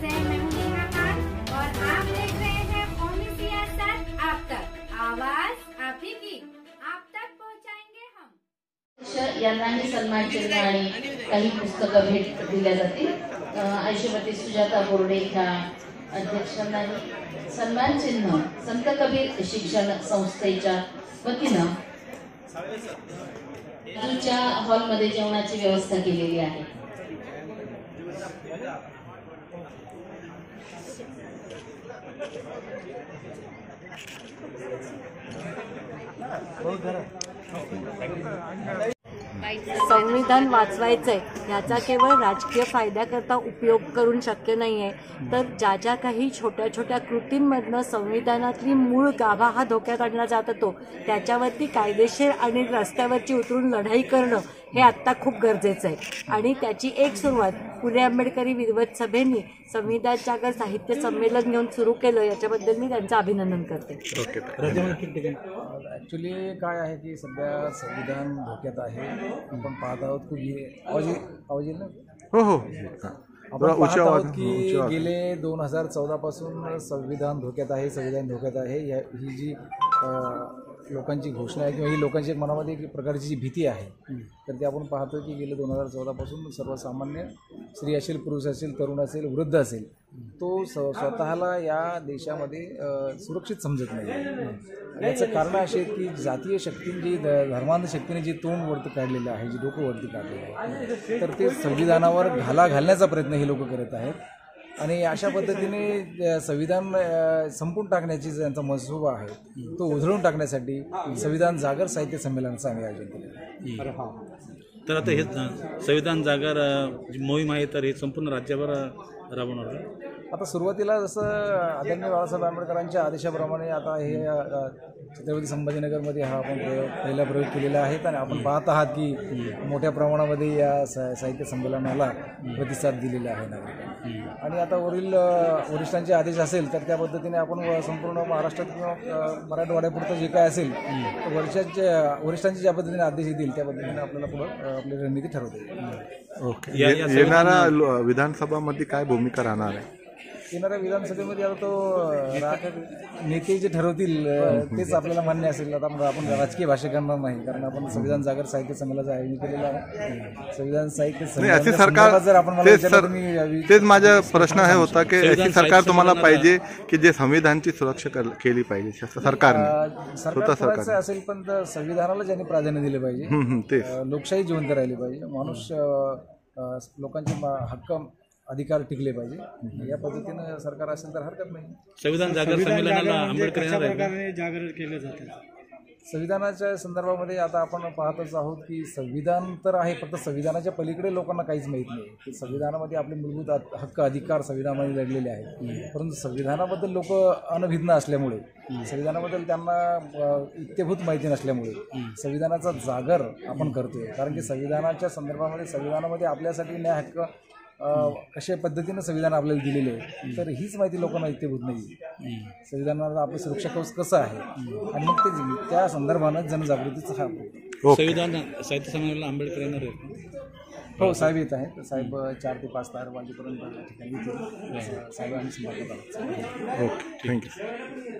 से मैं हूं नेहा खान और आप देख रहे हैं कौमी सियासत आप तक, आवाज आप ही की, आप तक पहुंचाएंगे हम। यांनाही सन्मान चिन्ह आणि काही पुस्तकं भेट दिल्या जातील। आयुष्यवती सुजाता बोर्डे ह्या अध्यक्षांनाही सन्मान चिन्ह संत कबीर शिक्षण संस्थेच्या वतीनं बाजूच्या हॉलमध्ये जेवणाची व्यवस्था केलेली आहे। संविधान वाचवायचंय याचा केवळ राजकीय फायद्याकरता उपयोग करून शक्य नाहीये, तर ज्या ज्या काही छोट्या छोट्या कृतींमधनं संविधानातली मूळ गाभा हा धोक्यात आणला जात होतो त्याच्यावरती कायदेशीर आणि रस्त्यावरची उतरून लढाई करणं हे आत्ता खूप गरजेचं आहे। आणि त्याची एक सुरुवात पुणे आंबेडकरी विद्वत सभेने संविधान जागर साहित्य संमेलन घेऊन सुरू केलं, याच्याबद्दल मी त्यांचं अभिनंदन करते। ॲक्च्युली काय आहे की सध्या संविधान धोक्यात आहे। आपण पाहत आहोत की आवाज येईल ना? हो आपण पाहत आहोत की गेले 2014 पासून संविधान धोक्यात आहे, संविधान धोक्यात आहे। ही जी लोकांची घोषणा आहे किंवा ही लोकांची एक मनामध्ये एक प्रकारची जी भीती आहे, तर ते आपण पाहतो की गेले 2014 पासून सर्वसामान्य स्त्री असेल, पुरुष असेल, तरुण असेल, वृद्ध असेल, तो स्वतःला या देशामध्ये सुरक्षित समजत नाही। याचं कारण असे आहे की जातीय शक्तीने जी धर्मांध शक्तीने जे तोंड वरती काढलेलं आहे, जे डोकं वरती काढलेलं आहे, तर ते संविधानावर घाला घालण्याचा प्रयत्न हे लोक करत आहेत। आणि अशा पद्धतीने संविधान संपून टाकण्याची त्यांचा मनसूबा आहे तो उधळून टाकण्यासाठी संविधान जागर साहित्य संमेलनाचं आम्ही आयोजन केलं। तर आता हे संविधान जागर मोहीम आहे, तर हे संपूर्ण राज्यभर राबवणार आहे। आता सुरुवातीला जसं आदरणीय बाळासाहेब आंबेडकरांच्या आदेशाप्रमाणे आता हे छत्रपती संभाजीनगरमध्ये हा आपण पहिला प्रयोग केलेला आहे आणि आपण पाहत आहात की मोठ्या प्रमाणामध्ये या साहित्य संमेलनाला प्रतिसाद दिलेला आहे नागरिकांनी। आणि आता वरिष्ठांचे आदेश असेल तर त्या पद्धतीने आपण संपूर्ण महाराष्ट्रात किंवा मराठवाड्यापुरतं जे काय असेल वरिष्ठांचे ज्या पद्धतीने आदेश येतील त्या पद्धतीने आपल्याला पुढं आपली रणनीती ठरवता येईल। ओके, येणाऱ्या विधानसभामध्ये काय भूमिका राहणार आहे? येणाऱ्या विधानसभेमध्ये आता तो नेते जे ठरवतील तेच आपल्याला मान्य असेल। आता आपण राजकीय भाषा करणार नाही, कारण आपण संविधान जागर साहित्य संमेलनाचं आयोजन केलेलं आहे। संविधान साहित्य संमेलन जर आपण तेच माझा प्रश्न आहे होता की अशी सरकार तुम्हाला पाहिजे की जे संविधानाची सुरक्षा केली पाहिजे सरकारने असेल, पण संविधानाला ज्यांनी प्राधान्य दिले पाहिजे, लोकशाही जिवंत राहिली पाहिजे, माणूस लोकांचे हक्क अधिकार टिकले पाहिजे, या पद्धतीनं सरकार असेल तर हरकत नाही। संविधान जागर संमेलनाला आंबेडकर जागर केले जाते संविधानाच्या संदर्भामध्ये आता आपण पाहतच आहोत की संविधान तर आहे, फक्त संविधानाच्या पलीकडे लोकांना काहीच माहीत नाही। संविधानामध्ये आपले मूलभूत हक्क अधिकार संविधानामध्ये लढलेले आहेत, परंतु संविधानाबद्दल लोक अनभिज्ञ असल्यामुळे, संविधानाबद्दल त्यांना इत्यभूत माहिती नसल्यामुळे संविधानाचा जागर आपण करतोय। कारण की संविधानाच्या संदर्भामध्ये संविधानामध्ये आपल्यासाठी न्याय हक्क कशा पद्धतीनं संविधान आपल्याला दिलेले आहे, तर हीच माहिती लोकांना इत्यभूत नाही। संविधानाला आपलं सुरक्षा कवच कसं आहे आणि मग ते त्या संदर्भानं जनजागृतीचा हा संविधान साहित्य संमेलनाला आंबेडकर येणार आहे। हो, साहेब येत आहेत। साहेब 4 ते 5 वाजेपर्यंत ठिकाणी येतील। साहेब आम्ही संपर्कात आहोत। Okay, thank you.